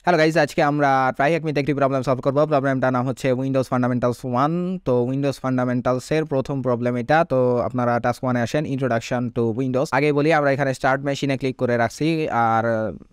Hello guys, আজকে আমরা ট্রাইহ্যাকমিতে একটি প্রবলেম সলভ করবো। প্রবলেমটার নাম হচ্ছে উইন্ডোজ ফান্ডামেন্টালস 1। তো উইন্ডোজ ফান্ডামেন্টালসের প্রথম প্রবলেম এটা। তো আপনারা টাস্ক 1-এ আসেন, ইন্ট্রোডাকশন টু উইন্ডোজ। আগে বলি, আমরা এখানে স্টার্ট মেশিনে ক্লিক করে রাখছি আর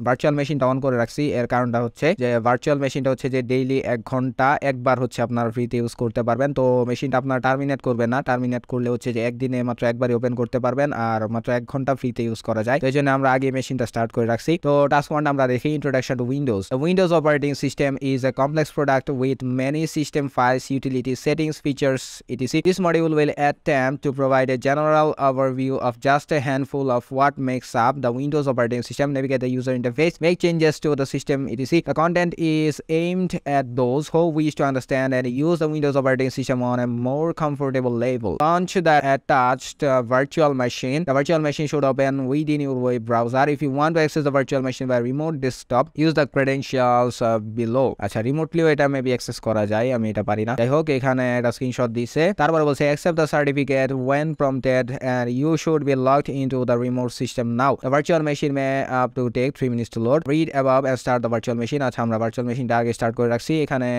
ভার্চুয়াল মেশিনটা অন করে রাখছি। এর কারণটা হচ্ছে যে ভার্চুয়াল মেশিনটা হচ্ছে যে ডেইলি 1 ঘন্টা একবার হচ্ছে আপনার ফ্রিতে ইউজ করতে পারবেন। তো মেশিনটা আপনার টার্মিনেট করবে না, টার্মিনেট করলে হচ্ছে যে একদিনে মাত্র একবারই ওপেন করতে পারবেন আর মাত্র 1 ঘন্টা ফ্রিতে ইউজ করা যায়। তো এই জন্য আমরা আগে মেশিনটা স্টার্ট করে রাখছি। তো টাস্ক 1 আমরা দেখি, introduction to Windows. Windows operating system is a complex product with many system files, utilities, settings, features, etc. This module will attempt to provide a general overview of just a handful of what makes up the Windows operating system, navigate the user interface, make changes to the system, etc. The content is aimed at those who wish to understand and use the Windows operating system on a more comfortable level. Launch the attached virtual machine. The virtual machine should open within your web browser. If you want to access the virtual machine by remote desktop, use the credentials below. আচ্ছা, রিমোটলিও এটা maybe access করা যায়, আমি এটা পারি না। যাই হোক, এখানে একটা স্ক্রিনশট দিছে। তারপরে বলছে accept the certificate when prompted and you should be logged into the remote system now. The virtual machine may up to take 3 minutes to load. Read above and start the virtual machine. আচ্ছা, আমরা virtual মেশিনটা আগে start করে রাখছি। এখানে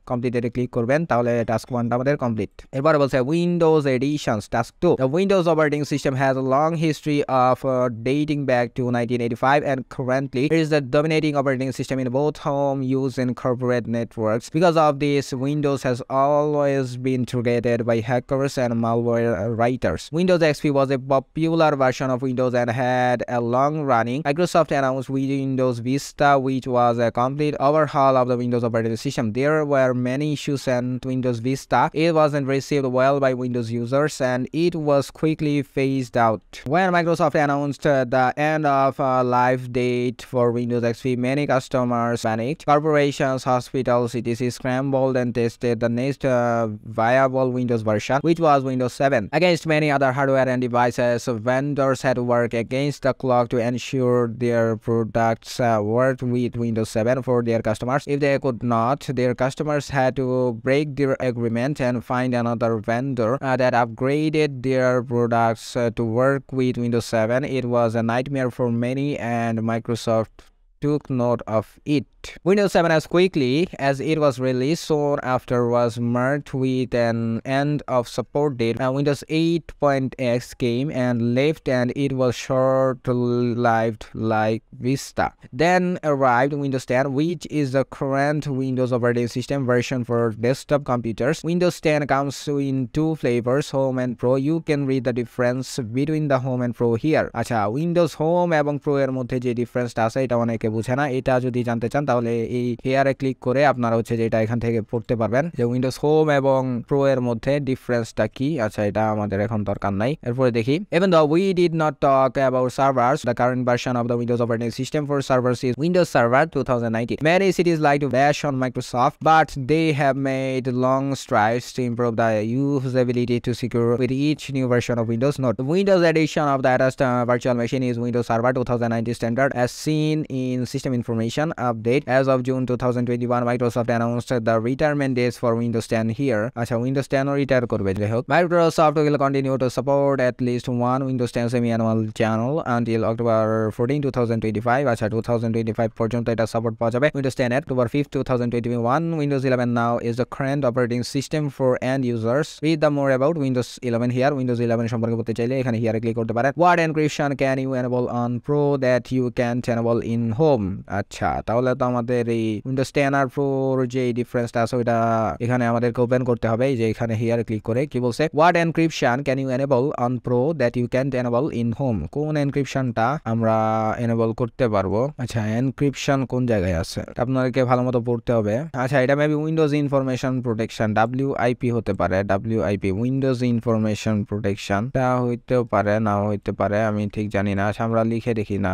কমপ্লিটেডে click করবেন, তাহলে task 1টা আমাদের কমপ্লিট। এরপরে বলছে Windows editions task 2. The Windows operating system has a long history of dating back to 1985 and currently it is the dominating operating system in both home use and corporate networks. Because of this, Windows has always been targeted by hackers and malware writers. Windows XP was a popular version of Windows and had a long-running. Microsoft announced Windows Vista, which was a complete overhaul of the Windows operating system. There were many issues and Windows Vista. It wasn't received well by Windows users and it was quickly phased out. When Microsoft announced the end of life date for Windows XP, many customers panicked. Corporations, hospitals, etc. scrambled and tested the next viable Windows version, which was Windows 7. Against many other hardware and devices, vendors had to work against the clock to ensure their products worked with Windows 7 for their customers. If they could not, their customers had to break their agreement and find another vendor that upgraded their products to work with Windows 7. It was a nightmare for many and Microsoft took note of it. Windows 7 as quickly as it was released soon after was marked with an end of support date. Windows 8.x came and left and it was short-lived like Vista. Then arrived Windows 10, which is the current Windows operating system version for desktop computers. Windows 10 comes in 2 flavors, Home and Pro. You can read the difference between the Home and Pro here. আচ্ছা, Windows Home এবং Pro এর মধ্যে যে ডিফারেন্সটা আছে এটা অনেকে বুঝে না। এটা যদি জানতে চান তাহলে এই হেয়ারে ক্লিক করে আপনারা হচ্ছে যে এটা এখান থেকে পড়তে পারবেন যে উইন্ডোজ হোম এবং প্রো এর মধ্যে ডিফারেন্সটা কি। আচ্ছা, এটা আমাদের এখন দরকার নাই। এরপরে দেখি, even though we did not talk about servers, the current version of the Windows operating system for servers is Windows Server 2019. Many cities like to bash on Microsoft, but they have made long strides to improve the usability to secure with each new version of Windows. Note, the Windows edition of the latest virtual machine is Windows Server 2019 standard as seen in System Information Update. As of June 2021, Microsoft announced the retirement dates for Windows 10 here. আচ্ছা, Windows 10 ও retire করবে। যাই হোক, Microsoft will continue to support at least one Windows 10 semi-annual channel until October 14, 2025. আচ্ছা, 2025 পর্যন্ত এটা support পাওয়া যাবে Windows 10 এর। October 5, 2021, Windows 11 now is the current operating system for end users. Read the more about Windows 11 here. Windows 11 সম্পর্কে বলতে চাইলে এখানে হিয়ারে ক্লিক করতে পারেন। What encryption can you enable on Pro that you can't enable in Home? আচ্ছা, তাহলে তো আমাদের এই উইন্ডোজ 10 আর প্রোর যে ডিফারেন্সটা আছে ওটা এখানে আমাদেরকে ওপেন করতে হবে। যে এখানে হিয়ার ক্লিক করে কি বলছে, what encryption can you enable on pro that you can't enable in home. কোন এনক্রিপশনটা আমরা এনেবল করতে পারবো? আচ্ছা, এনক্রিপশন কোন জায়গায় আছে আপনাদেরকে ভালো মতো পড়তে হবে। আচ্ছা, এটা maybe Windows information protection, WIP হতে পারে। WIP উইন্ডোজ ইনফরমেশন প্রোটেকশন টা হইতেও পারে, নাও হইতে পারে, আমি ঠিক জানি না। আচ্ছা, আমরা লিখে দেখি। না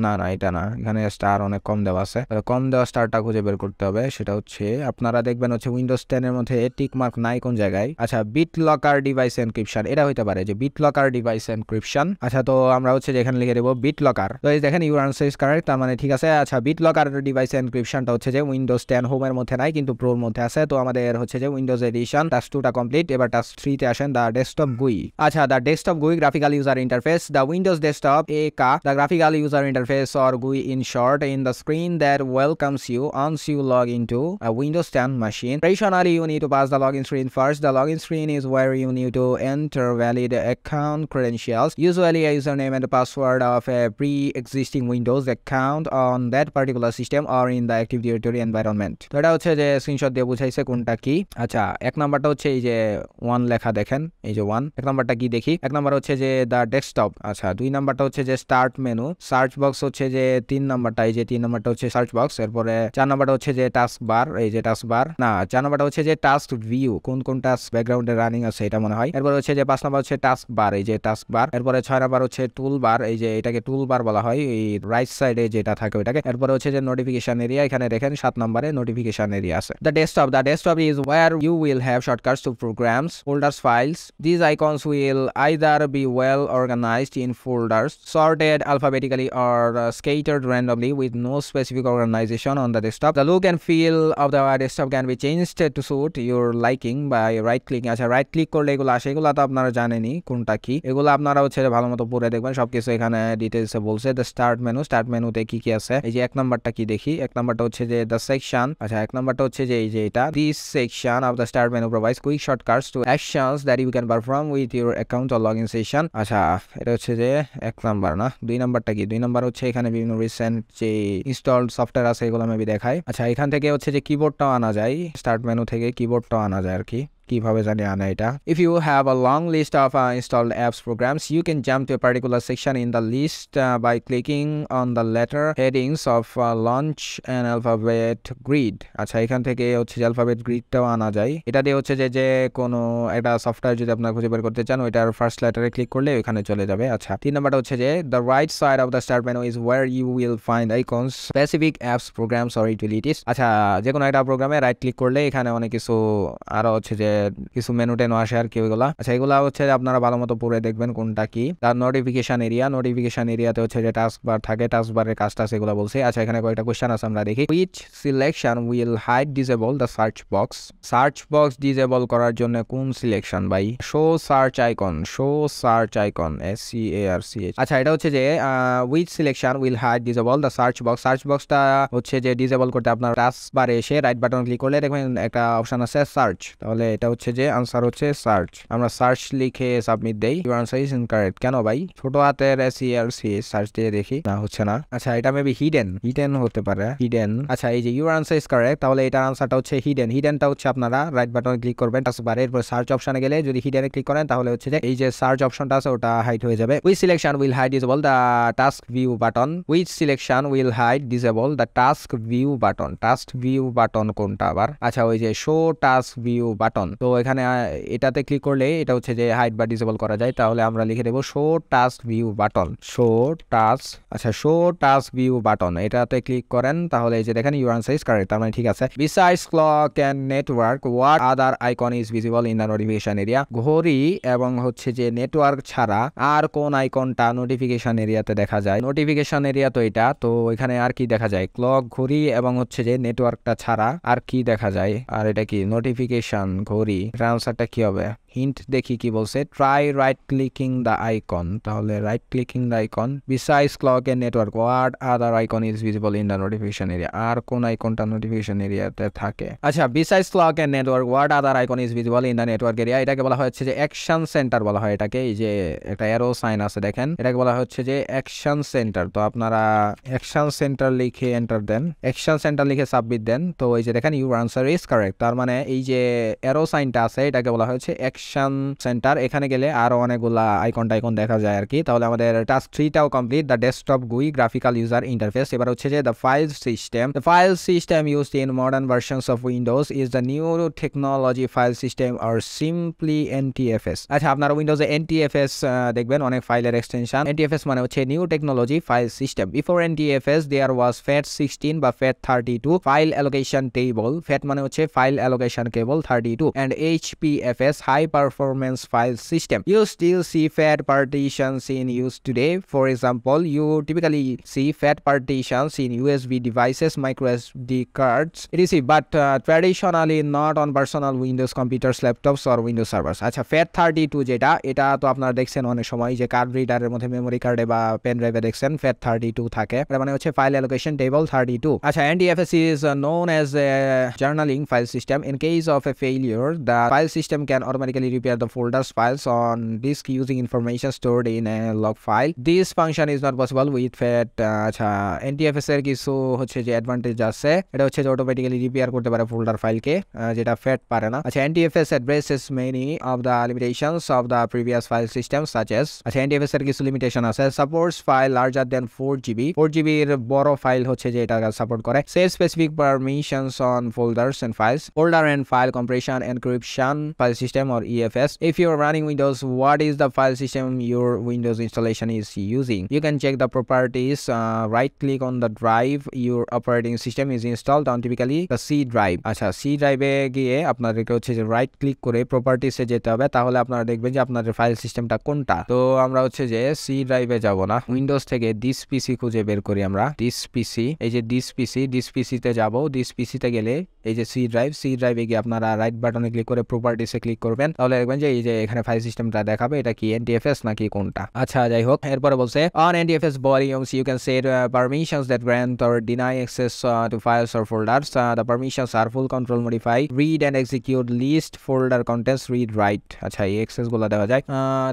না না, এটা না, এখানে স্টার অনেক কম দেওয়া আছে। কম দেওয়া স্টারটা খুঁজে বের করতে হবে। সেটা হচ্ছে আপনারা দেখবেন হচ্ছে উইন্ডোজ 10 এর মধ্যে টিক মার্ক নাই কোন জায়গায়। আচ্ছা, বিট লকার ডিভাইস এনক্রিপশন, এটা হইতে পারে যে বিট লকার ডিভাইস এনক্রিপশন। আচ্ছা, তো আমরা হচ্ছে যে এখানে লিখে দেবো বিট লকার। তো এই দেখেন ইউর আনসার ইজ কারেক্ট, তার মানে ঠিক আছে। আচ্ছা, বিট লকার ডিভাইস এনক্রিপশনটা হচ্ছে যে উইন্ডোজ 10 হোম এর মধ্যে নাই কিন্তু প্রোর মধ্যে আছে। তো আমাদের হচ্ছে যে উইন্ডোজ এডিশন টাস্ক 2টা কমপ্লিট। এবার টাস্ক 3 তে আসেন, দা ডেস্কটপ GUI। আচ্ছা, the desktop GUI graphical user interface, the Windows desktop AK, the graphical user interface or GUI in short short in the screen that welcomes you once you log into a Windows 10 machine. Traditionally, you need to pass the login screen first. The login screen is where you need to enter valid account credentials, usually a username and a password of a pre-existing Windows account on that particular system or in the Active Directory environment. তো এটা হচ্ছে যে screenshot দিয়ে বুঝাইছে কোনটা কি। আচ্ছা, এক নাম্বারটা হচ্ছে এই যে 1 লেখা দেখেন, এই যে 1। এক নাম্বারটা কি দেখি? এক নাম্বার হচ্ছে যে দা ডেস্কটপ। আচ্ছা, 2 নাম্বারটা হচ্ছে যে স্টার্ট মেনু। সার্চ বক্স হচ্ছে যে 3 নাম্বারটা, এই যে 3 নাম্বারটা হচ্ছে সার্চ বক্স। এরপরে 4 নাম্বারটা হচ্ছে যে টাস্ক বার, এই যে টাস্ক বার না, 4 নাম্বারটা হচ্ছে যে টাস্ক ভিউ, কোন টাস্ক ব্যাকগ্রাউন্ডে রানিং আছে এটা মনে হয়। এরপর হচ্ছে যে 5 নাম্বার হচ্ছে টাস্ক বার, এই যে টাস্ক বার। এরপরে 6 নাম্বার হচ্ছে টুল বার, এই যে এটাকে টুল বার বলা হয়, এই রাইট সাইডে যেটা থাকে ওইটাকে। এরপরে হচ্ছে যে নোটিফিকেশন এরিয়া, এখানে দেখেন 7 নম্বরে নোটিফিকেশন এরিয়া আছে। The desktop is where you will have shortcuts to programs, folders, files. These icons will either be well organized in folders, sorted alphabetically, or scattered randomly with no specific organization on the desktop. The look and feel of the desktop can be changed to suit your liking by right clicking. আচ্ছা, right click করলে এগুলো আসে, এগুলো তো আপনারা জানেনই কোনটা কি। এগুলো আপনারা হচ্ছে ভালো মতো পড়ে দেখবেন, সবকিছু এখানে ডিটেইলসে বলছে। দ্য স্টার্ট মেনুতে কি কি আছে, এই যে 1 নাম্বারটা কি দেখি। 1 নাম্বারটা হচ্ছে যে দ্য সেকশন। আচ্ছা, 1 নাম্বারটা হচ্ছে যে এই যে এটা, this section of the start menu provides quick shortcuts to actions that you can perform with your account or login session. আচ্ছা, এটা হচ্ছে যে 1 নাম্বার না। 2 নাম্বারটা কি? 2 নাম্বার হচ্ছে এখানে বিভিন্ন রিসেন্ট যে ইনস্টলড সফটওয়্যার আছে এগুলো মেবি দেখায়। আচ্ছা, এখান থেকে হচ্ছে যে কিবোর্ডটাও আনা যায়, স্টার্ট মেনু থেকে কিবোর্ডটাও আনা যায় আর কি। কিভাবে জানি আনা এটা? If you have a long list of installed apps programs, you can jump to a particular section in the list by clicking on the letter headings of launch and alphabet grid. আচ্ছা, এখান থেকে হচ্ছে যে alphabet gridটাও আনা যায়। এটা দিয়ে হচ্ছে যে কোনো একটা সফটওয়্যার যদি আপনারা খুঁজে বের করতে চান, ওইটার ফার্স্ট লেটারে ক্লিক করলে ওখানে চলে যাবে। আচ্ছা, 3 নাম্বারটা হচ্ছে যে the right side of the start menu is where you will find icons, specific apps, programs or utilities. আচ্ছা, যে কোনো একটা প্রোগ্রামে রাইট ক্লিক করলে এখানে অনেক কিছু আরো হচ্ছে যে কিছু মেনু টেনু আসে আর কি ওইগুলা। আচ্ছা, এগুলা হচ্ছে আপনারা ভালো মতো পড়ে দেখবেন কোনটা কি। তার নোটিফিকেশন এরিয়াতে হচ্ছে যে টাস্ক বার থাকে, টাস্ক বারের কাজটা সেগুলো বলছে। আচ্ছা, এখানে কয়েকটা কোশ্চেন আছে, আমরা দেখি। Which selection will hide disable the search box disable করার জন্য কোন সিলেকশন ভাই? Show search icon SCARCH। আচ্ছা, এটা হচ্ছে যে which selection will hide disable the search বক্সটা হচ্ছে যে ডিসেবল করতে আপনার টাস্ক বারে এসে রাইট বাটন ক্লিক করলে দেখবেন একটা অপশন আছে সার্চ। তাহলে এটা হচ্ছে যে আনসার হচ্ছে সার্চ। আমরা সার্চ লিখে সাবমিট দেই। Your answer is incorrect. কেন ভাই? ছোট হাতের SCARCH সার্চ দিয়ে দেখি, না হচ্ছে না। আচ্ছা, এটা মেবি হিডেন হতে পারে, হিডেন। আচ্ছা, এই যে ইউর আনসার ইজ কারেক্ট, তাহলে এটার আনসারটা হচ্ছে হিডেনটা হচ্ছে আপনারা রাইট বাটনে ক্লিক করবেন টাস্ক বারে, এরপর সার্চ অপশনে গেলে যদি হিডেনে ক্লিক করেন তাহলে হচ্ছে যে এই যে সার্চ অপশনটা আছে ওটা হাইড হয়ে যাবে। Which selection will hide disable the task view button কোনটা আবার? আচ্ছা, ওই যে শো টাস্ক ভিউ বাটন। তো এখানে এটাতে ক্লিক করলে এটা হচ্ছে যে হাইড বা ডিসেবল করা যায়। তাহলে আমরা লিখে দেবো শো টাস্ক ভিউ বাটন, আচ্ছা, শো টাস্ক ভিউ বাটন, এটাতে ক্লিক করেন তাহলে এই যে দেখেন ইউর আনসার ইজ কারেক্ট। তার মানে ঠিক আছে। Besides clock and network, what other icon is visible in the notification area? ঘড়ি এবং হচ্ছে যে নেটওয়ার্ক ছাড়া আর কোন আইকনটা নোটিফিকেশন এরিয়াতে দেখা যায়? নোটিফিকেশন এরিয়া তো এটা, তো এখানে আর কি দেখা যায়? ক্লক, ঘড়ি এবং হচ্ছে যে নেটওয়ার্কটা ছাড়া আর কি দেখা যায়? আর এটা কি? নোটিফিকেশন, ঘড়ি। আনসারটা কি হবে? হিন্ট দেখি কি বলছে। Try right clicking the icon. তাহলে right clicking the icon. Besides clock and network, what other icon is visible in the notification area? আর কোন আইকনটা নোটিফিকেশন এরিয়াতে থাকে? আচ্ছা, besides clock and network, what other icon is visible in the network area? এটাকে বলা হচ্ছে যে অ্যাকশন সেন্টার বলা হয় এটাকে। এই যে একটা অ্যারো সাইন আছে দেখেন, এটাকে বলা হচ্ছে যে অ্যাকশন সেন্টার। তো আপনারা অ্যাকশন সেন্টার লিখে এন্টার দেন, অ্যাকশন সেন্টার লিখে সাবমিট দেন। তো এই যে দেখেন ইউর আনসার ইজ কারেক্ট। তার মানে এই যে অ্যারো সাইনটা আছে এটাকে বলা হচ্ছে অ্যাকশন সেন্টার। এখানে গেলে আরো অনেকগুলা আইকন দেখা যায় আর কি। তাহলে আমাদের টাস্ক 3টাও complete. The desktop GUI graphical user interface. এবার হচ্ছে যে the file system used in modern versions of Windows is the new technology file system or simply NTFS। আচ্ছা, আপনারা উইন্ডোজে NTFS দেখবেন, অনেক ফাইলের এক্সটেনশন। NTFS মানে হচ্ছে new technology file system. Before NTFS there was FAT16 বা FAT32 file allocation table. FAT মানে হচ্ছে ফাইল অ্যালোকেশন কেবল 32 and HPFS high performance file system. You still see FAT partitions in use today. For example, you typically see FAT partitions in USB devices, micro SD cards, etc. But traditionally not on personal Windows computers, laptops or Windows servers. আচ্ছা FAT32 যেটা এটা তো আপনারা দেখছেন অনেক সময় যে card রিডারের মধ্যে মেমরি কার্ডে বা পেন ড্রাইভে দেখছেন FAT32 থাকে, এটা মানে হচ্ছে ফাইল অ্যালোকেশন টেবল 32। আচ্ছা NTFS is known as a journaling file system. In case of a failure, the file system can automatically repair the folders files on disk using information stored in a log file. This function is not possible with FAT। আচ্ছা NTFS এর কিছু হচ্ছে যে advantage আছে, এটা হচ্ছে যে automatically repair করতে পারে ফোল্ডার ফাইলকে, যেটা FAT পারে না। আচ্ছা NTFS addresses many of the limitations of the previous file systems such as, আচ্ছা NTFS এর কিছু লিমিটেশন আছে, supports file larger than 4GB, 4GB এর বড় ফাইল হচ্ছে যে এটা সাপোর্ট করে, set specific permissions on folders and files, folder and file compression encryption file system or EFS. If you are running Windows, what is the file system your Windows installation is using? You can check the properties, right click on the drive your operating system is installed on, typically the C drive। আচ্ছা C ড্রাইভে গিয়ে আপনাদেরকে হচ্ছে যে right click করে প্রপার্টিসে যেতে হবে, তাহলে আপনারা দেখবেন যে আপনাদের ফাইল সিস্টেমটা কোনটা। তো আমরা হচ্ছে যে সি ড্রাইভে যাব না, উইন্ডোজ থেকে দিস পিসি খুঁজে বের করি আমরা, দিস পিসি, এই যে দিস পিসিতে যাব, দিস পিসিতে গেলে এই যে সি ড্রাইভে গিয়ে আপনারা রাইট বাটনে ক্লিক করে প্রপার্টিসে ক্লিক করবেন, তাহলে দেখবেন যে এই যে এখানে ফাইল সিস্টেমটা দেখাবে এটা কি NTFS নাকি কোনটা। আচ্ছা যাই হোক, এরপরে বলছে on NTFS volumes you can set permissions that grant or deny access to files or folders. The permissions are full control, modify, read and execute, list, folder contents, read, write। আচ্ছা এই access গুলো দেওয়া যায়।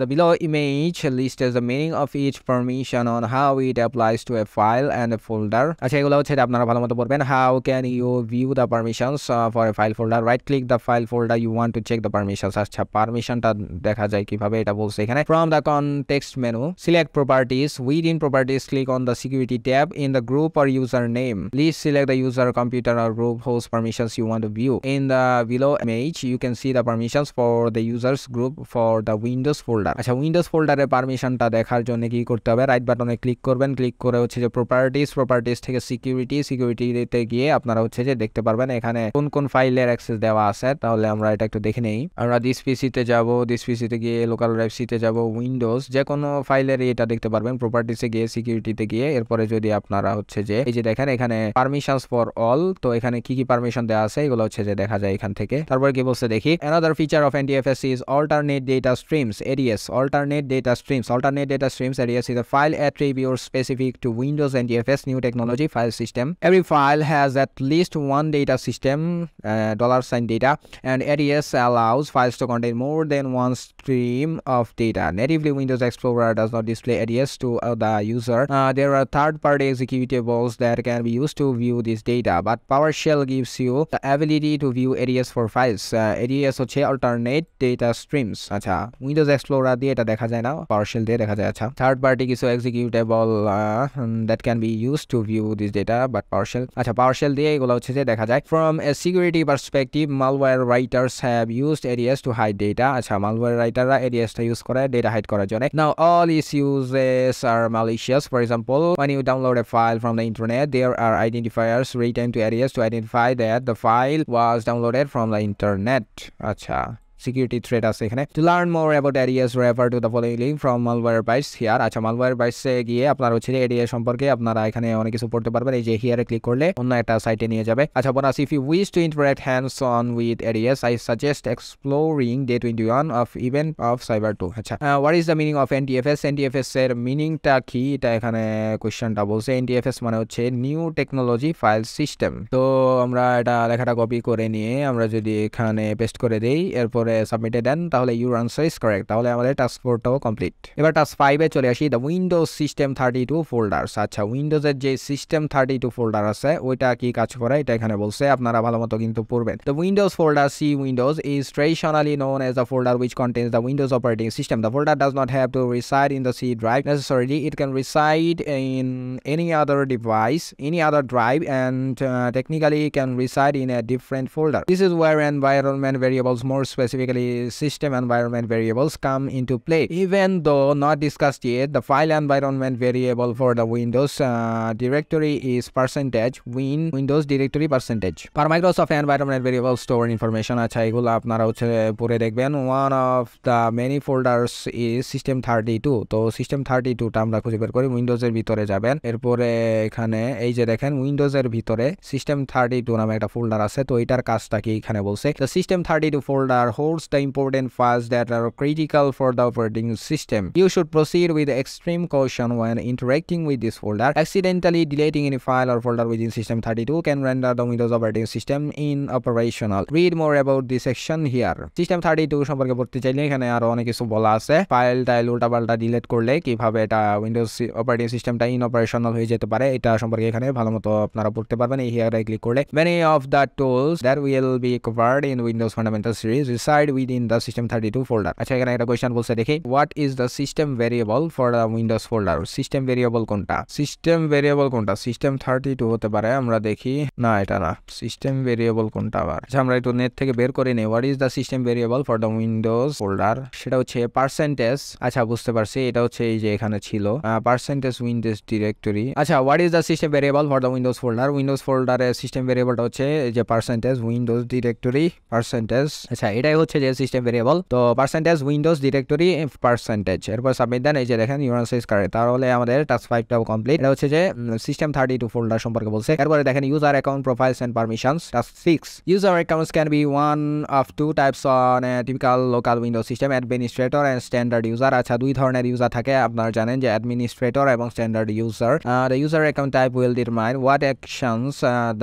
The below image list is the meaning of each permission on how it applies to a file and a folder। আচ্ছা এগুলো হচ্ছে আপনারা ভালো মতো পড়বেন। How can you view the permissions for a file folder? Right click the file folder you want to check the permissions। আচ্ছা পারমিশনটা দেখা যায় কিভাবে এটা বলছে এখানে। From the context menu select properties, within properties click on the security tab, in the group or user name please select the user, computer or group host permissions you want to view। In the below image you can see the permissions for the users group for the Windows folder। আচ্ছা Windows ফোল্ডারের পারমিশনটা দেখার জন্য কি করতে হবে, right বাটনে click করবেন, click করে হচ্ছে যে প্রপার্টিস থেকে সিকিউরিটিতে গিয়ে আপনারা হচ্ছে যে দেখতে পারবেন এখানে কোন কোন ফাইলের অ্যাক্সেস দেওয়া আছে। তাহলে আমরা এটা একটু দেখে নেই। আমরা দিস পিসিতে যাব, দিস পিসিতে গিয়ে লোকাল ড্রাইভ সিতে যাব, উইন্ডোজ যে কোনো ফাইলের এটা দেখতে পারবেন, প্রপার্টিসে গিয়ে সিকিউরিটিতে গিয়ে এরপরে যদি আপনারা হচ্ছে যে এই যে দেখেন এখানে পারমিশনস ফর অল, তো এখানে কি কি পারমিশন দেওয়া আছে এগুলো হচ্ছে যে দেখা যায় এখান থেকে। তারপর কি বলছে দেখি, another feature of NTFS is alternate data streams, ADS, alternate data streams ADS is a file attribute specific to Windows NTFS new technology file system. Every file has at least one data system, $sign data, and ADS allows files to contain more than one stream of data. Natively Windows Explorer does not display ADS to the user. There are third-party executables that can be used to view this data, but PowerShell gives you the ability to view ADS for files। ADS হচ্ছে alternate data streams। আচ্ছা Windows Explorer দিয়ে এটা দেখা যায় না, PowerShell দিয়ে দেখা যায়। আচ্ছা থার্ড পার্টি কিছু executable that can be used to view this data but PowerShell, আচ্ছা PowerShell দিয়ে এগুলো হচ্ছে যে দেখা যায়। From a security perspective malware writers have used ADS to hide data। আচ্ছা malware writerরা ADS টা ইউজ করে ডেটা হাইড করার জন্য। Now all its uses are malicious। For example, when you download a file from the internet there are identifiers written to ADS to identify that the file was downloaded from the internet। আচ্ছা security threat আছে এখানে। To learn more about ADS refer to the following link from Malwarebytes here। আচ্ছা Malwarebytes এ গিয়ে আপনারা হচ্ছে ADS সম্পর্কে আপনারা এখানে অনেক কিছু পড়তে পারবেন। এই যে here ক্লিক করলে অন্য একটা সাইটে নিয়ে যাবে। আচ্ছা bonus, if you wish to interact hands on with ADS I suggest exploring day 21 of event of Cyber 2। আচ্ছা what is the meaning of NTFS? NTFS এর মিনিংটা কি এটা এখানে কোশ্চেনটা বলছে। NTFS মানে হচ্ছে নিউ টেকনোলজি ফাইল সিস্টেম। তো আমরা এটা লেখাটা কপি করে নিয়ে আমরা যদি এখানে পেস্ট করে দেই এরপর সাবমিটে দেন তাহলে ইউর আনসার ইজ কারেক্ট। তাহলে আমাদের টাস্ক 4টাও কমপ্লিট। এবার টাস্ক 5 এ চলে আসি, দ্য উইন্ডোজ সিস্টেম 32 ফোল্ডার্স। আচ্ছা উইন্ডোজের যে সিস্টেম 32 ফোল্ডার আছে ওইটা কি কাজ করে এটা এখানে বলছে, আপনারা ভালো মতো কিন্তু পড়বেন। The Windows folder C Windows is traditionally known as the folder which contains the Windows operating system. The folder does not have to reside in the C drive necessarily, it can reside in any other device, any other drive, and technically can reside in a different folder. This is where environment variables more specific specifically system environment variables come into play. Even though not discussed yet, the file environment variable for the Windows directory is Windows directory percentage. Per Microsoft environment variable store information. আচ্ছা এগুলো আপনারা হচ্ছে পরে দেখবেন। One of the many folders is system32. তো system32 টা আমরা খুঁজে বের করি। উইন্ডোজ এর ভিতরে যাবেন, এরপরে এখানে এই যে দেখেন উইন্ডোজ এর ভিতরে system32 নামে একটা ফোল্ডার আছে। তো এটার কাজটা কি এখানে বলছে, the system32 folder holds the important files that are critical for the operating system. You should proceed with extreme caution when interacting with this folder. Accidentally deleting any file or folder within system32 can render the Windows operating system inoperational. Read more about this section here. system32 সম্পর্কে পড়তে চাইলে এখানে আরো অনেক কিছু বলা আছে। File tile উল্টাপাল্টা ডিলিট করলে কিভাবে এটা উইন্ডোজ অপারেটিং সিস্টেমটা ইনঅপারেশনাল হয়ে যেতে পারে এটা সম্পর্কে এখানে ভালোমতো আপনারা পড়তে পারবেন। এই হিয়ারে ক্লিক করলে many of the tools that will be covered in Windows Fundamental series reside within the system32 folder. আচ্ছা এখানে একটা কোশ্চেন বলছে দেখি, what is the system variable for the Windows folder? System variable কোনটা? system32 হতে পারে, আমরা দেখি না এটা না। সিস্টেম ভেরিয়েবল কোনটা আবার? আচ্ছা আমরা একটু নেট থেকে বের করে নেই। what is the system variable for the Windows folder? সেটা হচ্ছে পার্সেন্টেজ। আচ্ছা বুঝতে পারছি, এটা হচ্ছে এই যে এখানে ছিল পার্সেন্টেজ উইন্ডোজ ডিরেক্টরি। আচ্ছা what is the system variable for the Windows folder? Windows ফোল্ডারের সিস্টেম ভেরিয়েবলটা হচ্ছে এই যে পার্সেন্টেজ উইন্ডোজ ডিরেক্টরি পার্সেন্টেজ। আচ্ছা এটাই হচ্ছে যে সিস্টেম ভেরিয়েবল। তো পার্সেন্টেজ উইন্ডোজ ডিরেক্টরি পার্সেন্টেজ, এরপর সাবমিট দেন। এই যে দেখেন ইউর আনসার ইজ কারেক্ট। তাহলে আমাদের টাস্ক 5টাও কমপ্লিট। এটা হচ্ছে যে system32 ফোল্ডার সম্পর্কে বলছে। এরপরে দেখেন user account profiles and permissions. Task 6, user accounts can be one of two types on a typical local Windows system, administrator and standard user. আচ্ছা দুই ধরনের ইউজার থাকে, আপনারা জানেন যে administrator এবং standard user. The user account type will determine what actions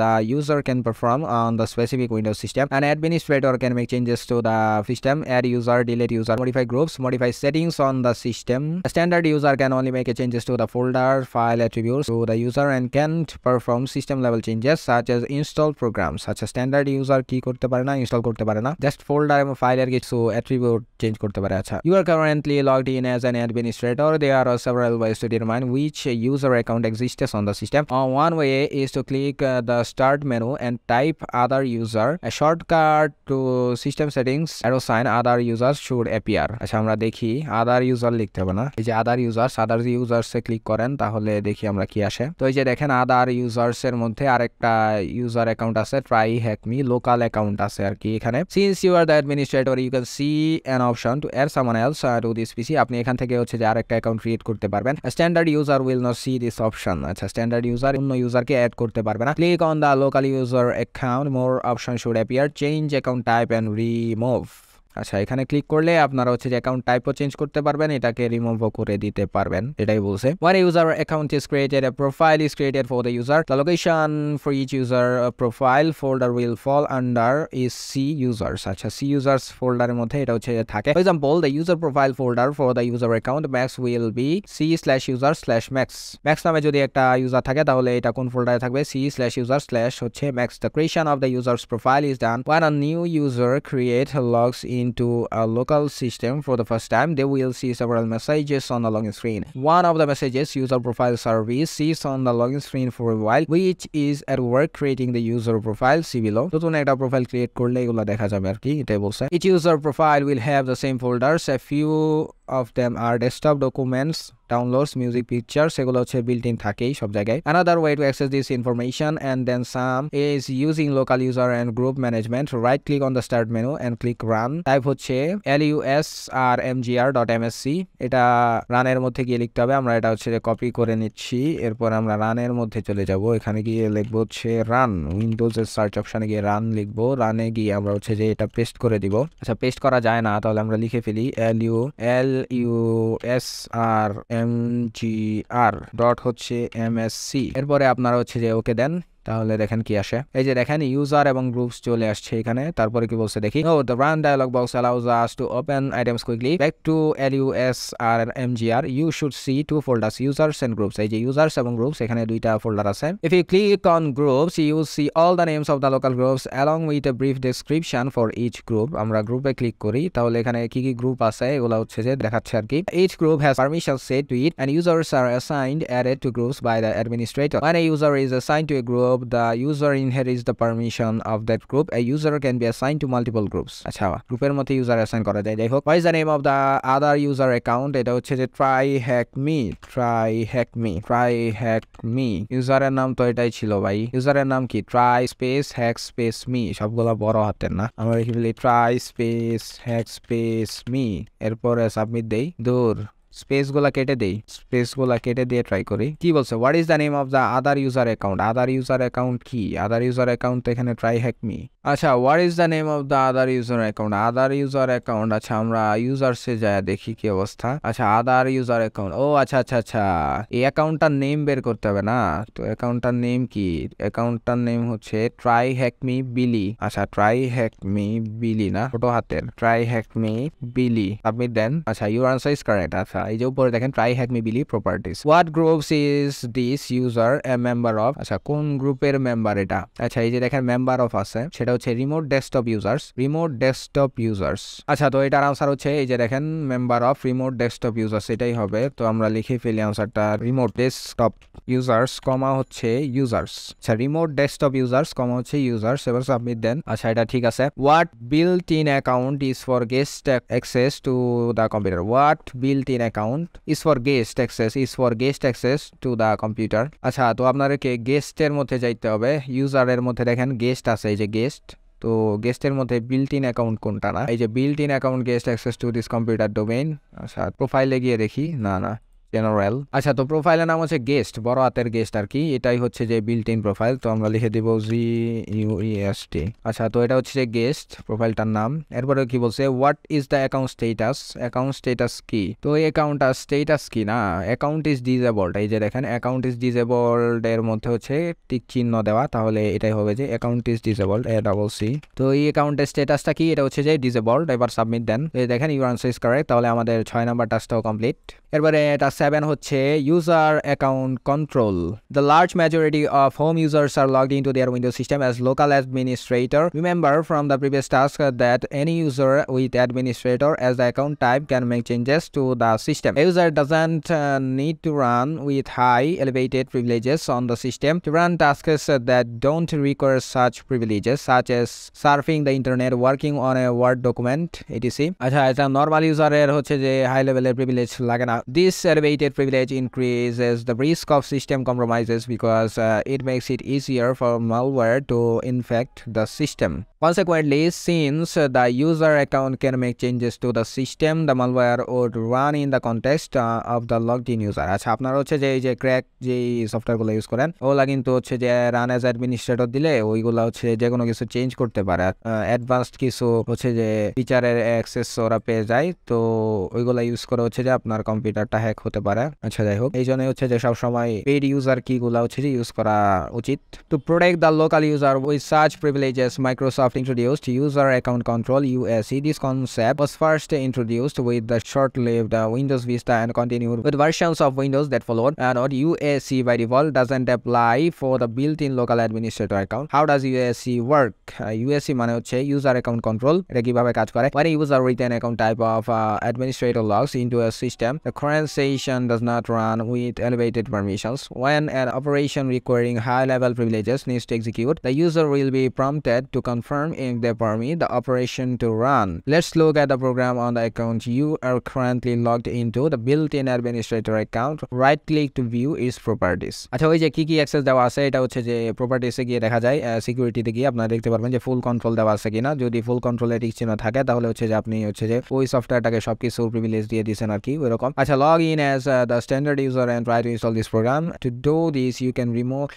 the user can perform on the specific Windows system. An administrator can make changes to the system, add user, delete user, modify groups, modify settings on the system. A standard user can only make changes to the folder, file attributes to the user and can't perform system level changes such as install programs. আচ্ছা standard user কি করতে পারে না, install করতে পারে না, just folder এবং ফাইলের কিছু অ্যাট্রিবিউট চেঞ্জ করতে পারে। আচ্ছা you are currently logged in as an administrator. There are several ways to determine which user account exists on the system. One way is to click the start menu and type other user. A shortcut to system settings arrow sign other users should appear. আচ্ছা আমরা দেখি আদার user লিখতে হবে না, এই যে আদার users এ click করেন তাহলে দেখি আমরা কি আসে। তো এই যে দেখেন আদার ইউজার্স এর মধ্যে আরেকটা ইউজার অ্যাকাউন্ট আছে, try hack me local account আছে আর কি এখানে। Since you are the administrator you can see an option to add someone else to this PC. আপনি এখান থেকে হচ্ছে যে আরেকটা অ্যাকাউন্ট ক্রিয়েট করতে পারবেন। Standard user will not C this option. আচ্ছা স্ট্যান্ডার্ড ইউজার অন্য ইউজারকে অ্যাড করতে পারবে না। Click on the local user account, more option should appear, change account type and remove. আচ্ছা এখানে ক্লিক করলে আপনারা হচ্ছে যে অ্যাকাউন্ট টাইপও চেঞ্জ করতে পারবেন, এটাকে রিমুভও করে দিতে পারবেন, এটাই বলছে। When a user account is created, a profile is created for the user. The location for each user profile folder will fall under is C users. আচ্ছা C users ফোল্ডারের মধ্যে এটা হচ্ছে থাকে। For example, the user profile folder for the user account max will be C/user/max. max নামে যদি একটা user থাকে তাহলে এটা কোন ফোল্ডারে থাকবে, C/user/ হচ্ছে max. The creation of the user's profile is done when a new user logs into a local system for the first time. They will see several messages on the login screen. One of the messages, user profile service, sees on the login screen for a while, which is at work creating the user profile. See below. নতুন একটা profile create করলে এগুলো দেখা যাবে আর কি, এটাই বলছে। Each user profile will have the same folders. A few of them are desktop documents, downloads, music, pictures, এগুলো হচ্ছে built in থাকেই সব জায়গায়। Another way to access this information and then some is using local user and group management. Right click on the start menu and click run. Type হচ্ছে lusrmgr.msc, এটা রানের মধ্যে গিয়ে লিখতে হবে। আমরা এটা হচ্ছে কপি করে নিচ্ছি, এরপর আমরা রানের মধ্যে চলে যাব। এখানে গিয়ে লিখবো হচ্ছে রান, উইন্ডোজের সার্চ অপশনে গিয়ে রান লিখবো। রানে গিয়ে আমরা হচ্ছে যে এটা পেস্ট করে দিব। আচ্ছা পেস্ট করা যায় না, তাহলে আমরা লিখে ফেলি lusrmgr.msc, এরপরে আপনারা হচ্ছে যে ওকে দেন, তাহলে দেখেন কি আসে। এই যে দেখেন ইউজার এবং গ্রুপস চলে আসছে এখানে। তারপরে কি বলছে দেখি, oh the run dialog box allows us to open items quickly. Back to lusrmgr, you should see two folders, users and groups. এই যে users এবং groups এখানে দুইটা ফোল্ডার আছে। If you click on groups, you will see all the names of the local groups along with a brief description for each group. আমরা গ্রুপে click করি, তাহলে এখানে কি কি গ্রুপ আছে এগুলো হচ্ছে যে দেখাচ্ছে আর কি। Each group has permissions set to it and users are assigned added to groups by the administrator. When a user is assigned to a group, group, the user inherits the permission of that group. A user can be assigned to multiple groups. আচ্ছা গ্রুপের মধ্যে user assign করা যায়। যাই হোক, what is the name of the other user account? এটা হচ্ছে যে try hack me ইউজারের নাম তো এটাই ছিল ভাই। ইউজারের নাম কি? try space hack space me, সবগুলা বড় হাতের না, আমরা লিখি বলি try space hack space me, এরপরে সাবমিট দেই। দূর স্পেস গুলা কেটে দেই, স্পেস গুলা কেটে দিয়ে ট্রাই করি। কি বলছে? What is the name of the other user account? Other user account কি? আদার ইউজার অ্যাকাউন্ট তো এখানে ট্রাই হ্যাক মি। আচ্ছা what is the name of the other user account? Other user account, আচ্ছা আমরা ইউজার্সে যায় দেখি কি অবস্থা। আচ্ছা আদার ইউজার অ্যাকাউন্ট, ও আচ্ছা আচ্ছা আচ্ছা, এই অ্যাকাউন্টটার নেম বের করতে হবে না? তো অ্যাকাউন্টটার নেম কি? অ্যাকাউন্টটার নেম হচ্ছে ট্রাই হ্যাক মি বিলি। আচ্ছা ট্রাই হ্যাক মি বিলি না, ছোট হাতের, ট্রাই হ্যাক মি বিলি, সাবমিট দেন। আচ্ছা ইউর আনসার ইজ কারেক্ট। আচ্ছা এই যে উপরে দেখেন ট্রাই হ্যাক মি বিলি properties. What groups is this user a member of? আচ্ছা কোন গ্রুপের মেম্বার এটা? আচ্ছা এই যে দেখেন মেম্বার অফ আছে, সেটা হচ্ছে রিমোট ডেস্কটপ ইউজার্স। আচ্ছা তো এটার আনসার হচ্ছে এই যে দেখেন member of remote desktop users, এটাই হবে। তো আমরা লিখে ফেলি আনসারটা, রিমোট ডেস্কটপ ইউজার্স কমা হচ্ছে ইউজার্স। আচ্ছা রিমোট ডেস্কটপ ইউজার্স কমা হচ্ছে ইউজার্স, এবার সাবমিট দেন। আচ্ছা এটা ঠিক আছে। What built in account is for guest access to the computer? What built in account is for guest access to the computer? আচ্ছা তো আপনাদেরকে গেস্টের মধ্যে যাইতে হবে। ইউজারের মধ্যে দেখেন গেস্ট আছে, এই যে গেস্ট, তো গেস্টের মধ্যে বিল্ট ইন অ্যাকাউন্ট কোনটা? না এই যে built in account guest access to this computer domain. আচ্ছা প্রোফাইলে গিয়ে দেখি, না জেনারেল। আচ্ছা তো প্রোফাইলের নাম হচ্ছে গেস্ট, বড় হাতের গেস্ট আর কি, এটাই হচ্ছে যে বিল্ট ইন প্রোফাইল। তো আমরা লিখে দিব GUEST। আচ্ছা তো এটা হচ্ছে যে গেস্ট প্রোফাইলটার নাম। এরপরে কি বলছে? What is the account status? Account status কি? তো এই অ্যাকাউন্টটা স্টেটাস কি না, অ্যাকাউন্ট ইজ ডিসেবলড। এই যে দেখেন অ্যাকাউন্ট ইজ ডিসেবলড এর মধ্যে হচ্ছে টিক চিহ্ন দেওয়া, তাহলে এটাই হবে যে অ্যাকাউন্ট ইজ ডিসেবলড, ACC। তো এই অ্যাকাউন্টের স্টেটাসটা কি? এটা হচ্ছে যে ডিসেবলড। এবার সাবমিট দেন। এই দেখেন ইউর আনসার ইজ কারেক্ট, তাহলে আমাদের 6 নাম্বার টাস্কটাও কমপ্লিট। এরপরে এটা 7 হচ্ছে user account control. The large majority of home users are logged into their Windows system as local administrator. Remember from the previous task that any user with administrator as the account type can make changes to the system. A user doesn't need to run with high elevated privileges on the system to run tasks that don't require such privileges, such as surfing the internet, working on a Word document, etc. আচ্ছা এটা normal ইউজারের হচ্ছে যে high লেভেলের privilege লাগে না। This elevated privilege increases the risk of system compromises because it makes it easier for malware to infect the system. Consequently, since the user account can make changes to the system, the malware would run in the context of the logged in user. আচ্ছা আপনারা হচ্ছে যে এই যে crack যে সফটওয়্যারগুলো use করেন ওগুলা কিন্তু হচ্ছে যে রান অ্যাজ অ্যাডমিনিস্ট্রেটর দিলে ওইগুলা হচ্ছে যে কোনো কিছু চেঞ্জ করতে পারে, অ্যাডভান্সড কিছু হচ্ছে যে ফিচারের অ্যাক্সেস ওরা পেয়ে যায়, তো ওইগুলা ইউজ করে হচ্ছে যে আপনার কম্পিউটারটা হ্যাক হতে পারে। আচ্ছা যাই হোক, এই জন্য হচ্ছে যে সবসময় পেইড ইউজার কিগুলা হচ্ছে যে ইউজ করা উচিত। To protect the local user with such privileges, Microsoft introduced User Account Control (UAC). This concept was first introduced with the short-lived Windows Vista and continued with versions of Windows that followed. And UAC by default doesn't apply for the built-in local administrator account. How does UAC work? UAC মানে হচ্ছে User Account Control। এটা কিভাবে কাজ করে? When a user with an account type of administrator logs into a system, the current session does not run with elevated permissions. When an operation requiring high-level privileges needs to execute, the user will be prompted to confirm if they permit the operation to run. Let's look at the program on the account you are currently logged into, the built-in administrator account. Right-click to view its properties. আচ্ছা ওই যে কি access দেওয়া আছে এটা হচ্ছে যে প্রপার্টিসে গিয়ে দেখা যায়, সিকিউরিটিতে গিয়ে আপনারা দেখতে পারবেন যে ফুল কন্ট্রোল দেওয়া আছে কিনা। যদি ফুল কন্ট্রোলের টিক চিহ্ন থাকে তাহলে হচ্ছে যে আপনি হচ্ছে যে ওই সফটওয়্যারটাকে সবকিছু প্রিভিলেজ দিয়ে দিয়েছেন আর কি ওইরকম। আচ্ছা log in as the standard user and try to install this program. To do this, you can remote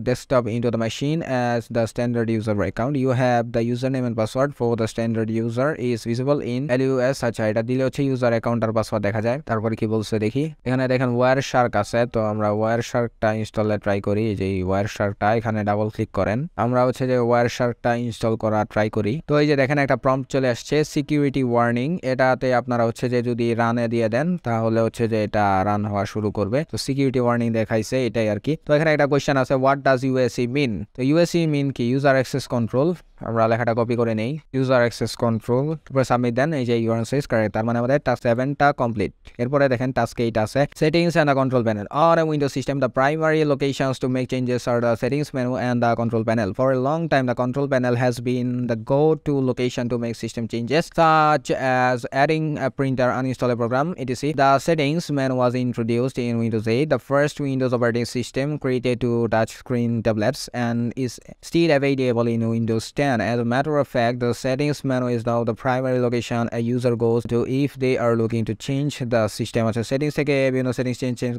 desktop into the machine as the standard user account. You have the username and password for the standard user is visible in LUS. আচ্ছা এটা দিলে হচ্ছে user account আর password দেখা যায়। তারপরে কি বলছে দেখি, এখানে দেখেন ওয়ারশার্ক আছে, তো আমরা ওয়ারশার্কটা ইনস্টলে ট্রাই করি। যে ওয়ারশার্কটা এখানে ডাবল ক্লিক করেন, আমরা হচ্ছে যে ওয়ারশার্কটা ইনস্টল করা ট্রাই করি। তো এই যে দেখেন একটা প্রম্পট চলে আসছে সিকিউরিটি ওয়ার্নিং, এটাতে আপনারা হচ্ছে যে যদি রানে দিয়ে দেন তাহলে হচ্ছে যে এটা রান হওয়া শুরু করবে। তো সিকিউরিটি ওয়ার্নিং দেখাইছে এটাই আর কি। তো এখানে একটা কোয়েশ্চেন আছে, হোয়াট ডাজ ইউএসি মিন? তো ইউএসি মিন কি? User access control. আমরা লেখাটা কপি করে নেই, ইউজার অ্যাক্সেস কন্ট্রোল, তারপরে সাবমিট দেন। এই যে ইউর আনসার ইজ কারেক্ট, তার মানে আমাদের টাস্ক 7টা কমপ্লিট। এরপরে দেখেন টাস্ক 8 আছে, settings and the control panel. On a Windows system the primary locations to make changes are the settings menu and the control panel. For a long time the control panel has been the go-to location to make system changes such as adding a printer, uninstall a program, etc. The settings menu was introduced in Windows 8, the first Windows operating system created to touchscreen tablets, and is still available in Windows 10. As a matter of fact, the settings menu is now the primary location a user goes to if they are looking to change the system. আচ্ছা, settings থেকে বিভিন্ন settings change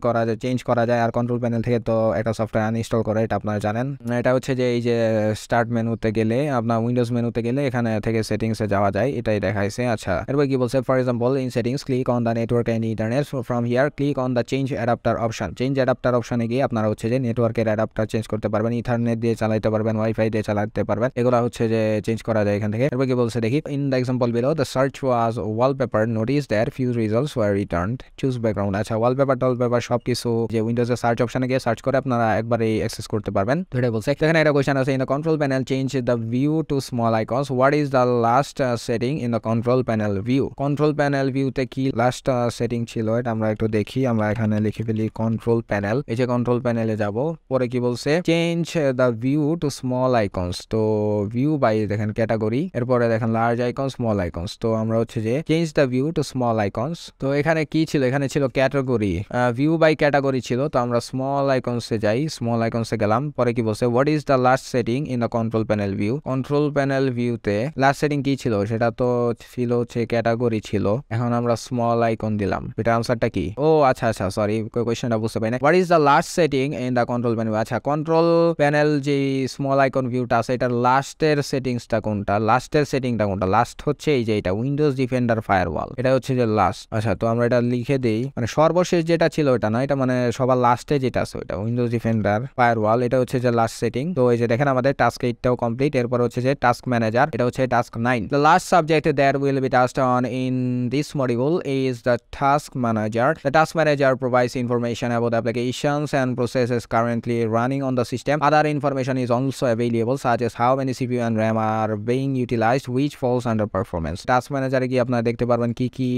করা যায় আর control panel থেকে তো একটা software uninstall করে, এটা আপনারা জানেন। এটা হচ্ছে যে এই যে স্টার্ট মেনুতে গেলে, আপনার উইন্ডোজ মেনুতে গেলে এখানে থেকে সেটিংসে যাওয়া যায়, এটাই দেখাইছে। আচ্ছা, এরপর কি বলছে, for example in settings click on the network and internet, from here click on the change adapter option. Change adapter অপশনে গিয়ে আপনারা হচ্ছে যে নেটওয়ার্কের অ্যাডাপ্টার চেঞ্জ করতে পারবেন, ইথারনেট দিয়ে চালাতে পারবেন, ওয়াইফাই দিয়ে চালাতে পারবেন, এগুলো হচ্ছে যে চেঞ্জ করা যায় এখান থেকে। এরপর কি বলছে দেখি, in the example below the search was wallpaper, notice that few results were returned, choose background. আচ্ছা, ওয়ালপেপার সবকিছু যে উইন্ডোজের সার্চ অপশনে গিয়ে সার্চ করে আপনারা একবারেই অ্যাক্সেস করতে পারবেন, এটাই বলছে। এখানে একটা কোয়েশ্চেন আছে, in the control panel change the view to small icons, what is the last setting in the control panel view? Control panel ভিউতে কি লাস্ট সেটিং ছিল এটা আমরা একটু দেখি। আমরা এখানে লিখে ফেলি কন্ট্রোল প্যানেল, এই যে কন্ট্রোল প্যানেলে যাব, পরে কি বলছে, change the view to small icons. তো ভিউ বাই দেখেন ক্যাটাগরি, এরপরে দেখেন লার্জ আইকন, স্মল আইকনস। তো আমরা হচ্ছে যে change the view to small icons. তো এখানে কি ছিল, এখানে ছিল ক্যাটাগরি, ভিউ বাই ক্যাটাগরি ছিল। তো আমরা স্মল আইকনসে যাই, স্মল আইকনসে গেলাম, পরে কি বলছে, what is the last setting in the control panel view? Control panel ভিউতে লাস্ট সেটিং কি ছিল, সেটা তো ছিল হচ্ছে ক্যাটাগরি ছিল। এখন আমরা স্মল আইকন দিলাম, এটা আনসারটা কি? ও আচ্ছা, সরি কোয়েশ্চেনটা বুঝতে পারি না। What is the last setting in the control panel? আচ্ছা, কন্ট্রোল প্যানেল যে স্মল আইকন ভিউটা আছে এটার লাস্টের সেটিংসটা কোনটা, লাস্টের সেটিংটা কোনটা? লাস্ট হচ্ছে এই যে এটা উইন্ডোজ ডিফেন্ডার ফায়ারওয়াল, এটা হচ্ছে যে লাস্ট। আচ্ছা, তো আমরা এটা লিখে দেই, মানে সর্বশেষ যেটা ছিল এটা না, এটা মানে সবার লাস্টে যেটা আছে ওইটা উইন্ডোজ ডিফেন্ডার ফায়ারওয়াল, এটা হচ্ছে যে লাস্ট সেটিং। তো এই যে দেখেন আমাদের টাস্ক 8টাও কমপ্লিট। এরপর হচ্ছে যে টাস্ক ম্যানেজার, এটা হচ্ছে task 9। The last subject that will be tasked on in this module is the task manager. The task manager provides information about applications and processes currently running on the system. Other information is also available such as how many CPU and RAM are being utilized, which falls under performance. Task ম্যানেজারে গিয়ে আপনারা দেখতে পারবেন কি কি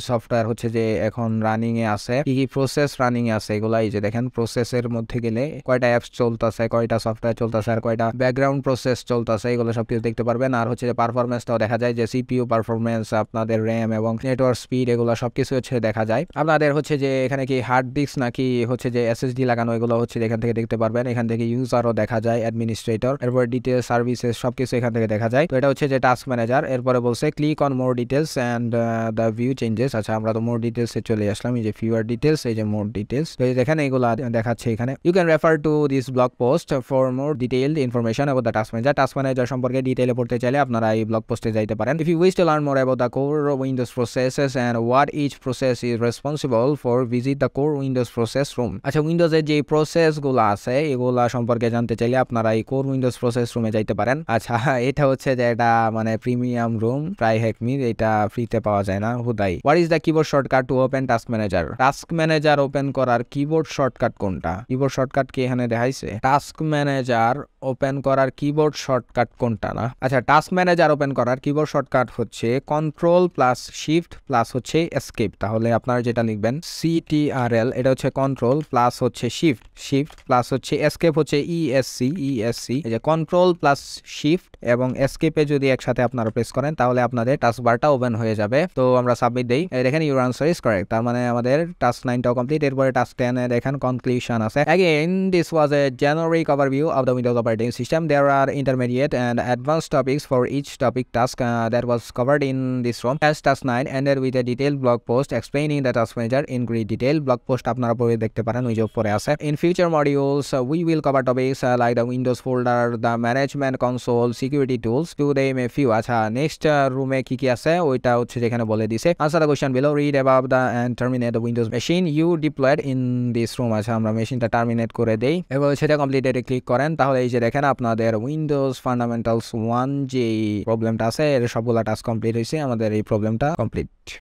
software হচ্ছে যে এখন রানিং এ আছে, কি কি প্রসেস রানিং এ আছে, এগুলা এই যে দেখেন প্রসেসের মধ্যে গেলে কয়টা অ্যাপস চলতেছে, কয়টা সফটওয়্যার চলতেছে, আর কয়টা ব্যাকগ্রাউন্ড প্রসেস চলতেছে, এগুলো সবকিছু দেখতে পারবেন। আর হচ্ছে যে পারফরমেন্সটাও দেখা যায়, যে সিপিইউ পারফরমেন্স, আপনাদের র্যাম এবং নেটওয়ার্ক স্পিড, এগুলো সবকিছু হচ্ছে দেখা যায়। আপনাদের হচ্ছে যে এখানে কি হার্ড ডিস্ক নাকি হচ্ছে যে এসএসডি লাগানো, এগুলো হচ্ছে এখান থেকে দেখতে পারবেন। এখান থেকে ইউজারও দেখা যায়, অ্যাডমিনিস্ট্রেটর, এরপর ডিটেলস, সার্ভিসেস সবকিছু এখান থেকে দেখা যায়। তো এটা হচ্ছে যে টাস্ক ম্যানেজার। এরপরে বলছে click on more details and the view changes. আচ্ছা, আমরা তো মোর ডিটেলসে চলে আসলাম, এই যে ভিউয়ার ডিটেলস, এই যে মোর ডিটেলস। তো এই দেখেন এগুলো দেখাচ্ছে এখানে। You can refer to this blog post for more detailed information about the task manager. Task manager সম্পর্কে ডিটেইলে পড়তে চাইলে আপনারা এই ব্লগ পোস্টে যাইতে পারেন। If you wish to learn more about the core Windows processes and what each process is responsible for, visit the core Windows process room. আচ্ছা, উইন্ডোজের যে প্রসেসগুলো আছে এগুলা সম্পর্কে জানতে চাইলে আপনারা এই কোর উইন্ডোজ প্রসেস রুমে যাইতে পারেন। আচ্ছা, এটা হচ্ছে যে এটা মানে প্রিমিয়াম রুম, প্রায় হ্যাকমির, এটা ফ্রিতে পাওয়া যায় না হুদাই। What is the keyboard shortcut to open task manager? Task manager open করার কিবোর্ড শর্টকাট কোনটা? কিবোর্ড শর্টকাট কি এখানে দেখাইছে? টাস্ক ম্যানেজার ওপেন করার কিবোর্ড শর্টকাট কোনটা না? আচ্ছা, টাস্ক ম্যানেজার ওপেন করার কিবোর্ড শর্টকাট হচ্ছে কন্ট্রোল প্লাস শিফট প্লাস হচ্ছে এসকেপ। তাহলে আপনারা যেটা লিখবেন CTRL, এটা হচ্ছে কন্ট্রোল প্লাস হচ্ছে শিফট প্লাস হচ্ছে এসকেপ হচ্ছে ESC। এই যে কন্ট্রোল প্লাস শিফট এবং এসকেপে যদি একসাথে আপনারা প্রেস করেন তাহলে আপনাদের টাস্ক বারটা ওপেন হয়ে যাবে। তো আমরা সাবমিট দেই, দেখেন ইউর আনসার ইজ কারেক্ট, তার মানে আমাদের টাস্ক 9টাও কমপ্লিট। এরপরে টাস্ক 10 এ দেখেন কনক্লুশন আছে। Again, this was a generic overview of the Windows operating system. There are intermediate and advanced topics for each topic task that was covered in this room. As task 9 ended with a detailed blog post explaining the task manager in great detail. Blog post আপনারা পড়ে দেখতে পারেন, ওই যে উপরে আছে। In future modules, we will cover topics like the Windows folder, the management console, security tools, to name a few. আচ্ছা, next রুমে কি কি আছে ওইটা হচ্ছে যেখানে বলে দিছে। Answer the question below, read about the and terminate the Windows machine you deployed in this room. আচ্ছা, আমরা মেশিনটা টার্মিনেট করে দেই এবং সেটা কমপ্লিটেড ক্লিক করেন, তাহলে এই যে দেখেন আপনাদের উইন্ডোজ ফান্ডামেন্টালস 1 যে প্রবলেমটা আছে এর সবগুলা টাস্ক কমপ্লিট হয়েছে, আমাদের এই প্রবলেমটা কমপ্লিট।